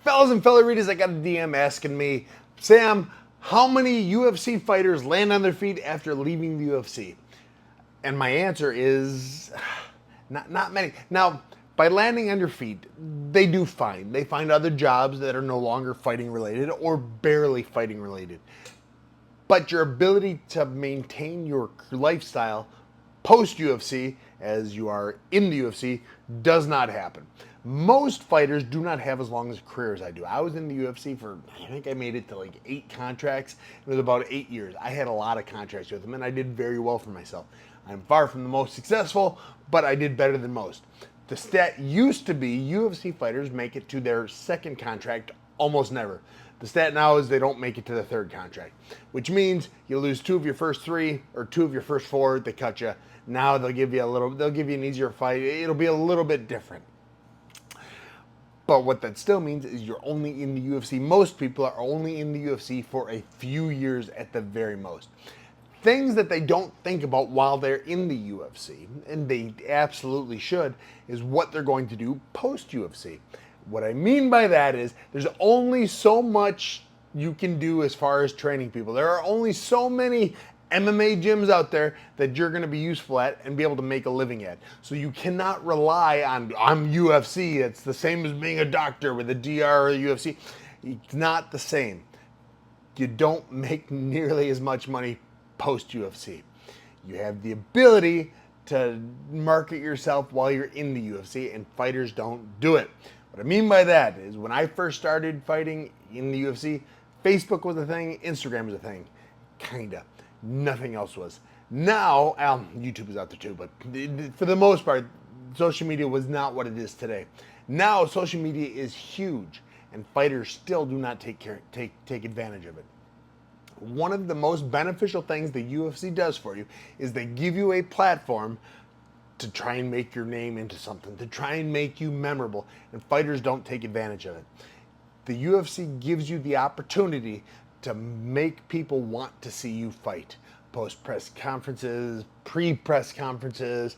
Fellas and felleritas, I got a DM asking me, Sam, how many UFC fighters land on their feet after leaving the UFC? And my answer is not many. Now, by landing on your feet, they do fine. They find other jobs that are no longer fighting related or barely fighting related. But your ability to maintain your lifestyle post UFC, as you are in the UFC, does not happen. Most fighters do not have as long as a career as I do. I was in the UFC for, I think I made it to like 8 contracts. It was about 8 years. I had a lot of contracts with them, and I did very well for myself. I'm far from the most successful, but I did better than most. The stat used to be UFC fighters make it to their second contract almost never. The stat now is they don't make it to the third contract, which means you lose 2 of your first 3 or 2 of your first 4, they cut you. Now they'll give you an easier fight. It'll be a little bit different. But what that still means is you're only in the UFC. Most people are only in the UFC for a few years at the very most. Things that they don't think about while they're in the UFC, and they absolutely should, is what they're going to do post-UFC. What I mean by that is there's only so much you can do as far as training people. There are only so many MMA gyms out there that you're going to be useful at and be able to make a living at. So you cannot rely on, I'm UFC. It's the same as being a doctor with a DR or a UFC. It's not the same. You don't make nearly as much money post UFC. You have the ability to market yourself while you're in the UFC, and fighters don't do it. What I mean by that is when I first started fighting in the UFC, Facebook was a thing, Instagram was a thing. Kinda. Nothing else was. Now, YouTube is out there too, but for the most part, social media was not what it is today. Now, social media is huge, and fighters still do not take advantage of it. One of the most beneficial things the UFC does for you is they give you a platform to try and make your name into something, to try and make you memorable, and fighters don't take advantage of it. The UFC gives you the opportunity to make people want to see you fight. Post-press conferences, pre-press conferences,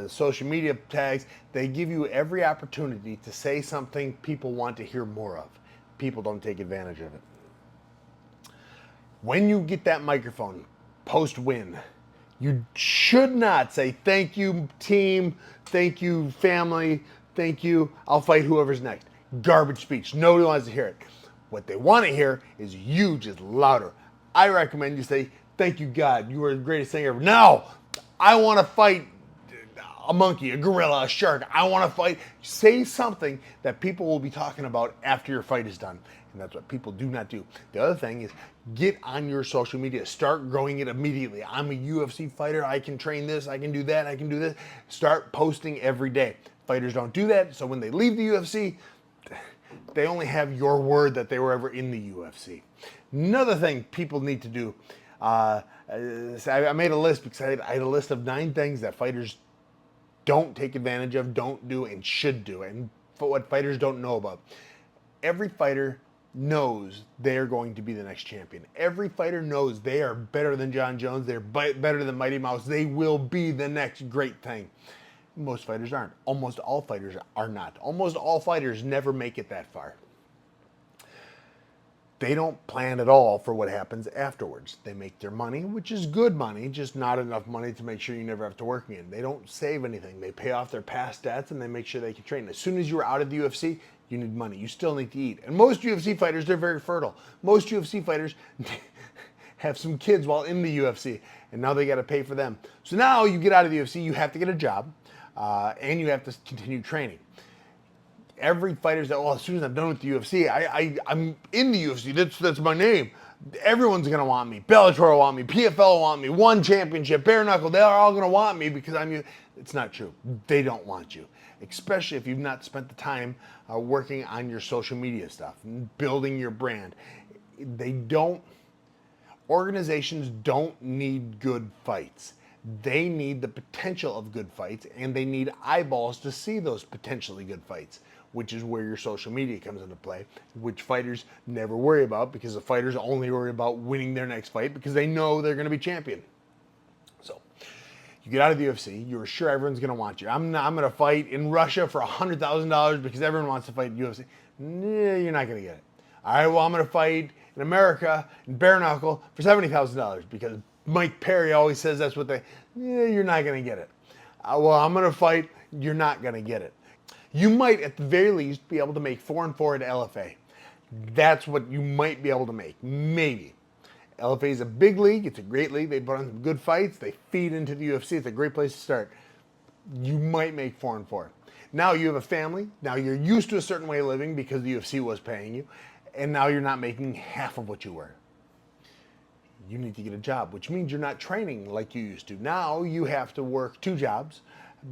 social media tags, they give you every opportunity to say something people want to hear more of. People don't take advantage of it. When you get that microphone post-win, you should not say, thank you, team, thank you, family, thank you, I'll fight whoever's next. Garbage speech. Nobody wants to hear it. What they want to hear is you just louder. I recommend you say, thank you, God, you are the greatest thing ever. No, I want to fight a monkey, a gorilla, a shark. I want to fight. Say something that people will be talking about after your fight is done. And that's what people do not do. The other thing is get on your social media. Start growing it immediately. I'm a UFC fighter. I can train this. I can do that. I can do this. Start posting every day. Fighters don't do that. So when they leave the UFC, they only have your word that they were ever in the UFC. Another thing people need to do, I made a list because I had a list of 9 things that fighters don't take advantage of, don't do, and should do, and what fighters don't know about. Every fighter knows they're going to be the next champion. Every fighter knows they are better than John Jones, they're better than Mighty Mouse, they will be the next great thing. Most fighters aren't. Almost all fighters are not. Almost all fighters never make it that far. They don't plan at all for what happens afterwards. They make their money, which is good money, just not enough money to make sure you never have to work again. They don't save anything. They pay off their past debts and they make sure they can train. As soon as you're out of the UFC, you need money. You still need to eat. And most UFC fighters, they're very fertile. Most UFC fighters have some kids while in the UFC, and now they got to pay for them. So now you get out of the UFC, you have to get a job, and you have to continue training. Every fighter's that, well, as soon as I'm done with the UFC, I'm in the UFC. That's my name. Everyone's gonna want me. Bellator will want me. PFL will want me. One championship, bare knuckle. They're all gonna want me because I'm you. It's not true. They don't want you, especially if you've not spent the time working on your social media stuff, building your brand. Organizations don't need good fights. They need the potential of good fights, and they need eyeballs to see those potentially good fights, which is where your social media comes into play, which fighters never worry about because the fighters only worry about winning their next fight because they know they're going to be champion. So you get out of the UFC, you're sure everyone's going to want you. I'm going to fight in Russia for $100,000 because everyone wants to fight UFC. You're not going to get it. All right, well, I'm going to fight in America in bare knuckle for $70,000 because Mike Perry always says that's what they. You're not going to get it. Well, I'm going to fight. You're not going to get it. You might, at the very least, be able to make 4-4 at LFA. That's what you might be able to make, maybe. LFA is a big league. It's a great league. They put on some good fights. They feed into the UFC. It's a great place to start. You might make 4-4. Now you have a family. Now you're used to a certain way of living because the UFC was paying you. And now you're not making half of what you were. You need to get a job, which means you're not training like you used to. Now you have to work 2 jobs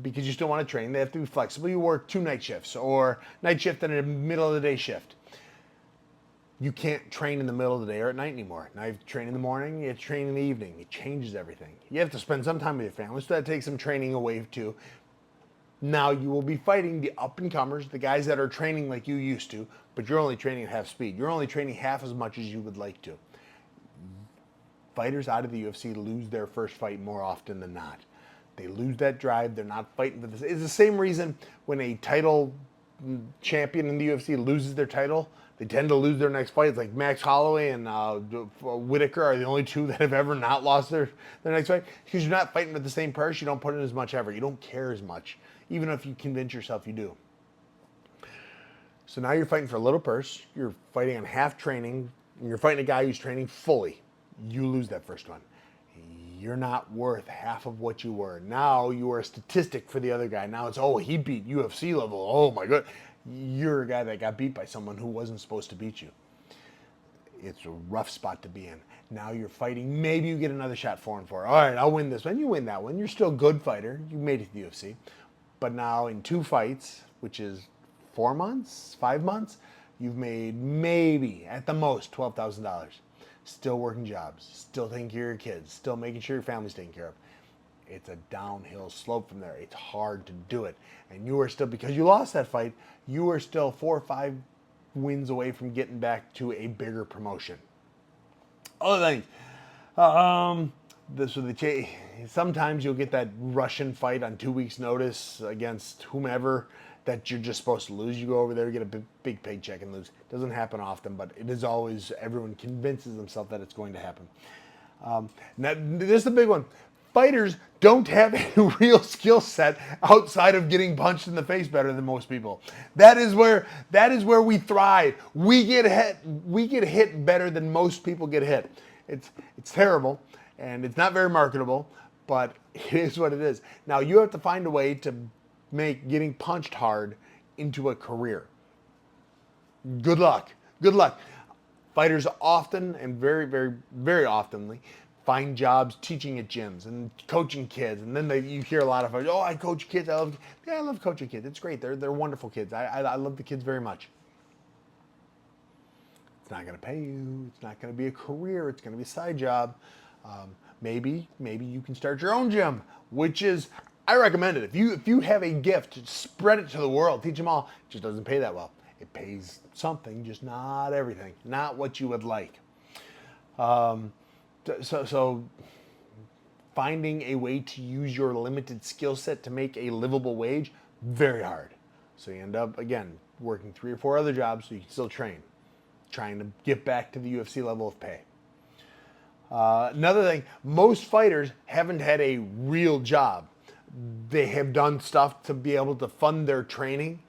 because you still want to train. They have to be flexible. You work 2 night shifts or night shift and a middle of the day shift. You can't train in the middle of the day or at night anymore. Now you have to train in the morning, you have to train in the evening. It changes everything. You have to spend some time with your family, so that takes some training away too. Now you will be fighting the up-and-comers, the guys that are training like you used to, but you're only training at half speed. You're only training half as much as you would like to. Fighters out of the UFC lose their first fight more often than not. They lose that drive. They're not fighting for this. It's the same reason when a title champion in the UFC loses their title, they tend to lose their next fight. It's like Max Holloway and Whitaker are the only 2 that have ever not lost their next fight. Because you're not fighting for the same purse. You don't put in as much effort. You don't care as much, even if you convince yourself you do. So now you're fighting for a little purse. You're fighting on half training. And you're fighting a guy who's training fully. You lose that first one. You're not worth half of what you were. Now you are a statistic for the other guy. Now it's, oh, he beat UFC level. Oh my God. You're a guy that got beat by someone who wasn't supposed to beat you. It's a rough spot to be in. Now you're fighting. Maybe you get another shot 4-4. All right, I'll win this one. You win that one. You're still a good fighter. You made it to the UFC. But now in 2 fights, which is 4 months, 5 months, you've made maybe at the most $12,000. Still working jobs, still taking care of your kids, still making sure your family's taken care of. It's a downhill slope from there. It's hard to do it. And you are still, because you lost that fight, you are still 4 or 5 wins away from getting back to a bigger promotion. Other things. Sometimes you'll get that Russian fight on 2 weeks' notice against whomever that you're just supposed to lose. You go over there, get a big paycheck and lose. It doesn't happen often, but it is always, everyone convinces themselves that it's going to happen. Now, this is the big one. Fighters don't have a real skill set outside of getting punched in the face better than most people. That is where we thrive. We get hit better than most people get hit. It's terrible and it's not very marketable, but it is what it is. Now you have to find a way to make getting punched hard into a career. Good luck. Good luck. Fighters often and very, very, very oftenly find jobs teaching at gyms and coaching kids. And then you hear a lot of, oh, I coach kids. I love coaching kids. It's great. They're wonderful kids. I love the kids very much. It's not going to pay you. It's not going to be a career. It's going to be a side job. Maybe you can start your own gym, which is, I recommend it. If you have a gift, spread it to the world. Teach them all. It just doesn't pay that well. It pays something, just not everything. Not what you would like. So finding a way to use your limited skill set to make a livable wage, very hard. So you end up, again, working 3 or 4 other jobs so you can still train. Trying to get back to the UFC level of pay. Another thing, most fighters haven't had a real job. They have done stuff to be able to fund their training.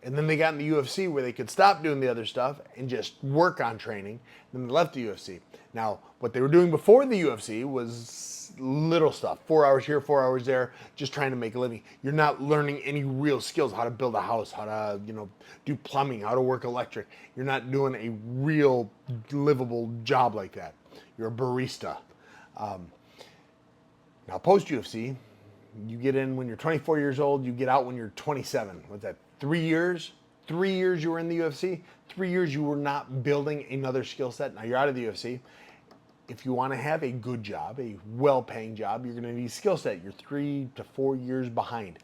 And then they got in the UFC where they could stop doing the other stuff and just work on training. Then they left the UFC. Now, what they were doing before the UFC was little stuff. 4 hours here, 4 hours there, just trying to make a living. You're not learning any real skills, how to build a house, how to, do plumbing, how to work electric. You're not doing a real livable job like that. You're a barista. Now, post-UFC, you get in when you're 24 years old, you get out when you're 27. What's that, 3 years? 3 years you were in the UFC. 3 years you were not building another skill set. Now you're out of the UFC. If you want to have a good job, a well-paying job, you're going to need skill set. You're 3 to 4 years behind.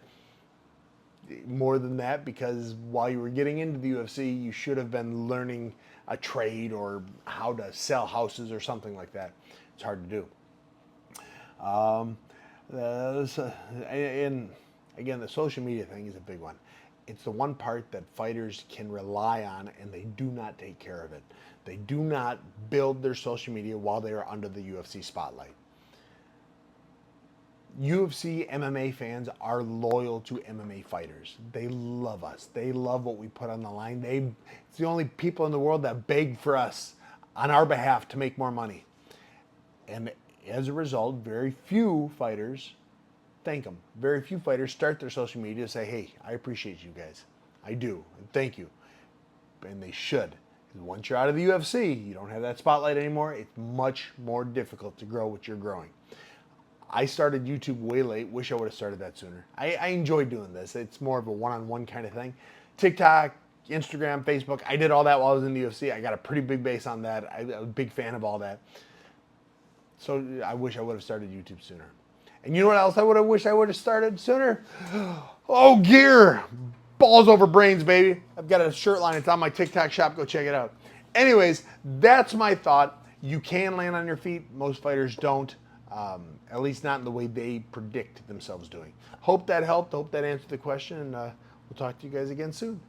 More than that, because while you were getting into the UFC, you should have been learning a trade or how to sell houses or something like that. It's hard to do. And again, the social media thing is a big one. It's the one part that fighters can rely on, and they do not take care of it. They do not build their social media while they are under the UFC spotlight. UFC MMA fans are loyal to MMA fighters. They love us. They love what we put on the line. It's the only people in the world that beg for us on our behalf to make more money. And as a result, very few fighters thank them. Very few fighters start their social media to say, hey, I appreciate you guys. I do. And thank you. And they should. Because once you're out of the UFC, you don't have that spotlight anymore. It's much more difficult to grow what you're growing. I started YouTube way late. Wish I would have started that sooner. I enjoy doing this. It's more of a one-on-one kind of thing. TikTok, Instagram, Facebook, I did all that while I was in the UFC. I got a pretty big base on that. I'm a big fan of all that. So I wish I would have started YouTube sooner. And you know what else I wish I would have started sooner? Oh, gear. Balls over brains, baby. I've got a shirt line. It's on my TikTok shop. Go check it out. Anyways, that's my thought. You can land on your feet. Most fighters don't. At least not in the way they predict themselves doing. Hope that helped. Hope that answered the question. And we'll talk to you guys again soon.